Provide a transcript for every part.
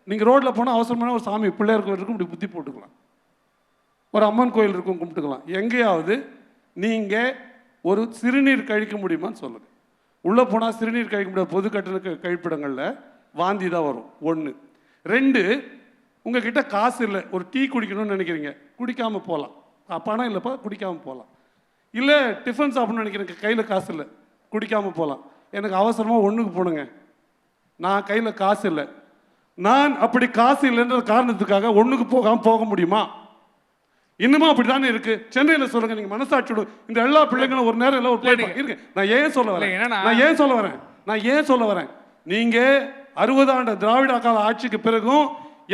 நீங்கள் ரோட்டில் போனால் அவசரமான ஒரு சாமி பிள்ளையார் கோயில் இருக்கும், இப்படி புத்தி போட்டுக்கலாம். ஒரு அம்மன் கோயில் இருக்கும், கும்பிட்டுக்கலாம். எங்கேயாவது நீங்கள் ஒரு சிறுநீர் கழிக்க முடியுமான்னு சொல்லுங்கள். உள்ளே போனால் சிறுநீர் கழிக்க முடியாது. பொது கட்டண கழிப்பிடங்களில் வாந்தி தான் வரும். 1. 2, உங்ககிட்ட காசு இல்லை, ஒரு டீ குடிக்கணும்னு நினைக்கிறீங்க, குடிக்காமல் போகலாம். பணம் இல்லைப்பா, குடிக்காமல் போகலாம். இல்லை டிஃபன் சாப்பிட்ணும்னு நினைக்கிறேன், கையில் காசு இல்லை, குடிக்காமல் போகலாம். எனக்கு அவசரமாக ஒன்றுக்கு போகணுங்க, நான் கையில் காசு இல்லை. நான் அப்படி காசு இல்லைன்ற காரணத்துக்காக ஒன்றுக்கு போக முடியுமா? இன்னுமா அப்படி தானே இருக்கு. சென்னையில் சொல்லுங்க, நீங்கள் மனசாட்சியோட இந்த எல்லா பிள்ளைங்களும் ஒரு நேரம் இல்லை ஒரு போய் இருக்கு. நான் ஏன் சொல்ல வரேன், நீங்கள் 60 ஆண்டு திராவிட கால ஆட்சிக்கு பிறகும்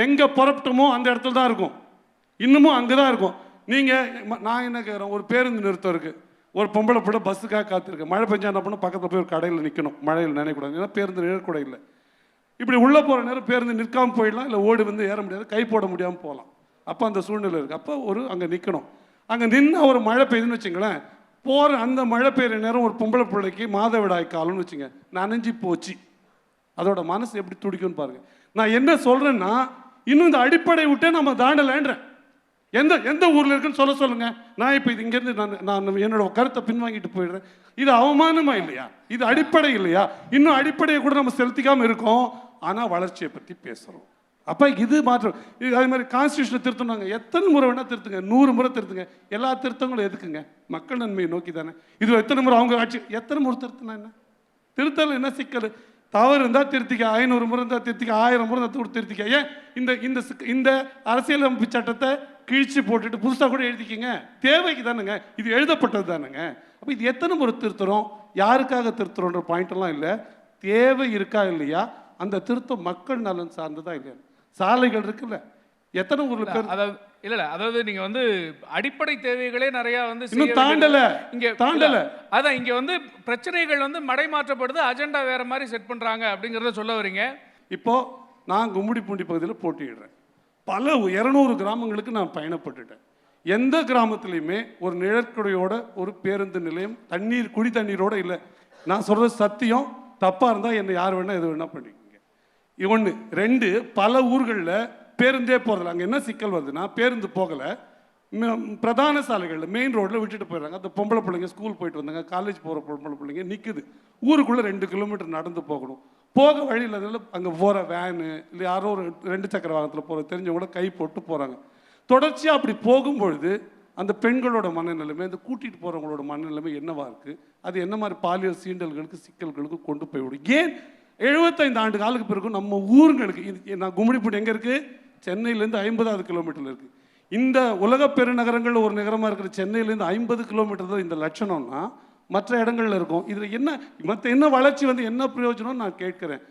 எங்கே புறப்பட்டோமோ அந்த இடத்துல தான் இருக்கும், இன்னமும் அங்கே தான் இருக்கும். நீங்கள் நான் என்ன கேட்குறேன், ஒரு பேருந்து நிறுத்தம் இருக்குது, ஒரு பொம்பளை பிள்ளை பஸ்ஸுக்காக காத்திருக்கு, மழை பெஞ்சா என்ன பண்ணணும், பக்கத்தில் போய் ஒரு கடையில் நிற்கணும், மழையில் நினைக்கூடாது, ஏன்னா பேருந்து நிழக்கூட இல்லை. இப்படி உள்ளே போகிற நேரம் பேருந்து நிற்காமல் போயிடலாம், இல்லை ஓடி வந்து ஏற முடியாது, கை போட முடியாமல் போகலாம். அப்போ அந்த சூழ்நிலை இருக்குது. அப்போ அங்கே நிற்கணும். அங்கே நின்று ஒரு மழை பெய்யுதுன்னு வச்சுங்களேன், போகிற அந்த மழை பெய்கிற நேரம் ஒரு பொம்பளை பிள்ளைக்கு மாதவிடாய் காலம்னு வச்சுங்க, நனைஞ்சி போச்சு, அதோட மனசு எப்படி துடிக்கும்னு பாருங்கள். நான் என்ன சொல்கிறேன்னா, இன்னும் இந்த அடிப்படை விட்டே நம்ம தாண்டலைன்றேன். எந்த ஊரில் இருக்குன்னு சொல்லுங்கள். நான் இப்போ இது இங்கேருந்து நான் என்னோட கருத்தை பின்வாங்கிட்டு போயிடுறேன். இது அவமானமா இல்லையா? இது அடிப்படை இல்லையா? இன்னும் அடிப்படையை கூட நம்ம செலுத்திக்காமல் இருக்கோம். ஆனால் வளர்ச்சியை பற்றி பேசுகிறோம். அப்போ இது மாற்றம். இது அதே மாதிரி கான்ஸ்டியூஷனை திருத்தணுங்க, எத்தனை முறை வேணால் திருத்துங்க, 100 முறை திருத்துங்க. எல்லா திருத்தங்களும் எதுக்குங்க? மக்கள் நன்மையை நோக்கி தானே. இது எத்தனை முறை அவங்க ஆட்சி, எத்தனை முறை திருத்தினா என்ன? திருத்தல் என்ன சிக்கல்? தவறு இருந்தால் திருத்திக்க, 500 முறை இருந்தால் திருத்திக்க, 1000 முறை இருந்தால் திருத்திக்க. ஏன் இந்த அரசியலமைப்பு சட்டத்தை கிழிச்சு போட்டுட்டு புதுசாக கூட எழுதிக்கிங்க, தேவைக்கு தானுங்க, இது எழுதப்பட்டது தானுங்க. அப்போ இது எத்தனை முறை திருத்துறோம், யாருக்காக திருத்துறோன்ற பாயிண்டெல்லாம் இல்லை. தேவை இருக்கா இல்லையா, அந்த திருத்தம் மக்கள் நலன் சார்ந்ததா இல்லையா? சாலைகள் இருக்குல்ல, எத்தனை ஊர்ல பேர் அதாவது நீங்க வந்து அடிப்படை தேவைகளே நிறைய வந்து தாண்டல. அதான் இங்க வந்து பிரச்சனைகள் வந்து மடைமாற்றப்படுது, அஜெண்டா வேற மாதிரி செட் பண்றாங்க அப்படிங்கறத சொல்ல வரீங்க. இப்போ நான் கும்மிடிப்பூண்டி பகுதியில் போட்டியிடுறேன். பல 200 கிராமங்களுக்கு நான் பயணப்பட்டுட்டேன். எந்த கிராமத்துலையுமே ஒரு நிழற்குடையோட ஒரு பேருந்து நிலையம், தண்ணீர் குடி தண்ணீரோட இல்லை. நான் சொல்றது சத்தியம். தப்பா இருந்தா என்னை யார் வேணா எது வேணா பண்ணிக்கோங்க. 1. 2, பல ஊர்களில் பேருந்தே போகிறதில்ல. அங்கே என்ன சிக்கல் வருதுன்னா, பேருந்து போகலை, பிரதான சாலைகளில் மெயின் ரோட்டில் விட்டுட்டு போயிடுறாங்க. அந்த பொம்பளை பிள்ளைங்க ஸ்கூல் போயிட்டு வந்தாங்க, காலேஜ் போகிற பொம்பளை பிள்ளைங்க நிற்குது. ஊருக்குள்ளே 2 கிலோமீட்டர் நடந்து போகணும். போக வழியில் அங்கே போகிற வேனு இல்லை யாரோ ஒரு 2 சக்கர வாகனத்தில் போகிற தெரிஞ்சவங்கள கை போட்டு போகிறாங்க. தொடர்ச்சியாக அப்படி போகும்பொழுது அந்த பெண்களோட மனநிலைமை, அந்த கூட்டிகிட்டு போகிறவங்களோட மனநிலைமை என்னவா இருக்குது, அது என்ன மாதிரி பாலியல் சீண்டல்களுக்கு சிக்கல்களுக்கு கொண்டு போய் விடும். ஏன் 75 ஆண்டு காலுக்கு பிறகு நம்ம ஊருங்களுக்கு, நான் கும்மிடிப்பூண்டி எங்கே இருக்குது, சென்னையிலேருந்து 50வது கிலோமீட்டரில் இருக்குது. இந்த உலக பெருநகரங்களில் ஒரு நகரமாக இருக்கிற சென்னையிலேருந்து 50 கிலோமீட்டர் தான் இந்த லட்சணம்னா மற்ற இடங்கள்ல இருக்கும். இதில் என்ன வளர்ச்சி வந்து என்ன பிரயோஜனம்னு நான் கேட்குறேன்.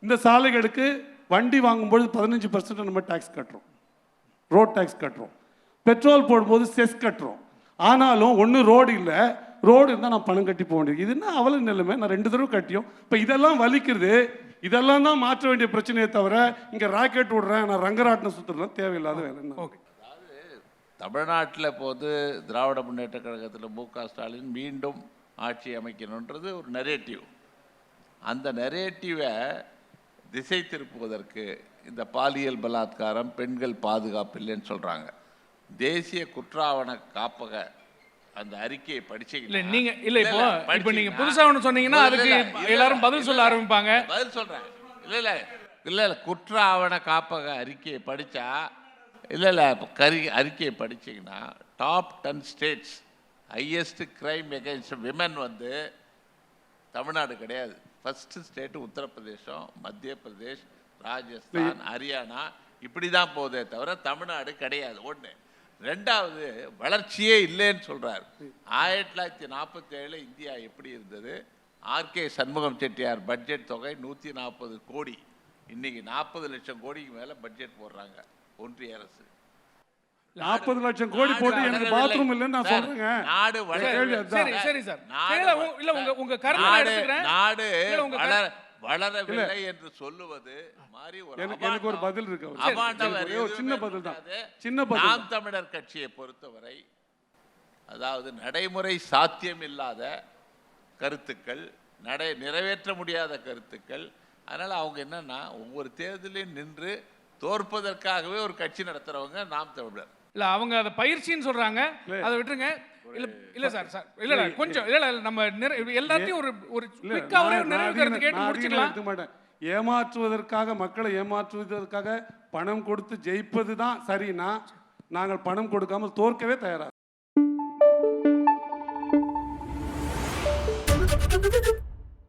இந்த சாலைகளுக்கு வண்டி வாங்கும்போது 15% நம்ம டேக்ஸ் கட்டுறோம், ரோட் டேக்ஸ் கட்டுறோம். பெட்ரோல் போடும்போது செஸ் கட்டுறோம். ஆனாலும் ஒன்று ரோடு இல்லை, ரோடு இருந்தால் நான் பணம் கட்டி போக வேண்டியது. இது என்ன அவல நிலைமை? நான் 2 தடவை கட்டியும். இப்போ இதெல்லாம் வலிக்கிறது. இதெல்லாம் தான் மாற்ற வேண்டிய பிரச்சனையை தவிர இங்கே ராக்கெட் விடுறேன், நான் ரங்கராட்டினம் சுற்றுறேன் தேவையில்லாத வேலை. ஓகே, தமிழ்நாட்டில் போது திராவிட முன்னேற்ற கழகத்தில் மு.க. ஸ்டாலின் மீண்டும் ஆட்சி அமைக்கணுன்றது ஒரு நரேட்டிவ். அந்த நரேட்டிவை திசை திருப்புவதற்கு இந்த பாலியல் பலாத்காரம், பெண்கள் பாதுகாப்பு இல்லைன்னு சொல்கிறாங்க. தேசிய குற்றாவண காப்பக அந்த அறிக்கையை படிச்சீங்க. நீங்க இல்ல இப்போ நீங்க புதுசா ஒன்று சொன்னீங்கன்னா அதுக்கு எல்லாரும் பதில் சொல்ல ஆரம்பிப்பாங்க. பதில் சொல்றேன். இல்ல குற்ற ஆவண காப்பக அறிக்கையை படிச்சா அறிக்கையை படிச்சீங்கன்னா top 10 states highest crime against women வந்து தமிழ்நாடு கிடையாது. ஃபர்ஸ்ட் ஸ்டேட் உத்தரப்பிரதேசம், மத்திய பிரதேஷ், ராஜஸ்தான், ஹரியானா, இப்படி தான் போதே தவிர தமிழ்நாடு கிடையாது. 1. 2வது, வளர்ச்சியே இல்லைன்னு சொல்றாரு. 1947 இந்தியா எப்படி இருந்தது? ஆர்கே சண்முகம் செட்டியார் பட்ஜெட் தொகை 140 கோடி. இன்னைக்கு 40 லட்சம் கோடிக்கு மேல பட்ஜெட் போடுறாங்க ஒன்றிய அரசு. 40 லட்சம் கோடி போட்டு எனக்கு பாத்ரூம் இல்லைன்னு நான் சொல்றேங்க. நாடு வளரவில்லை என்று சொல்லுவது மாதிரி எனக்கு ஒரு பதில் இருக்கு. சின்ன பதில் தான். நாம் தமிழர் கட்சியை பொறுத்தவரை அதாவது நடைமுறை சாத்தியம் இல்லாத கருத்துக்கள், நிறைவேற்ற முடியாத கருத்துக்கள். அதனால அவங்க என்னன்னா ஒவ்வொரு தேர்தலையும் நின்று தோற்பதற்காகவே ஒரு கட்சி நடத்துறவங்க நாம் தமிழர். இல்ல அவங்க அதை பயிற்சின்னு சொல்றாங்க, அதை விட்டுருங்க. இல்ல இல்ல சார் இல்ல கொஞ்சம் இல்ல நம்ம எல்லாத்தையும் ஒரு குயிக்கா ஒரே நிறைவு கருத்து கேட்டு முடிச்சுக்கலாம். ஏமாற்றுவதற்காக, மக்களை ஏமாற்றுவதற்காக பணம் கொடுத்து ஜெயிப்பது தான் சரினா, நாங்கள் பணம் கொடுக்காமல் தோற்கவே தயாரா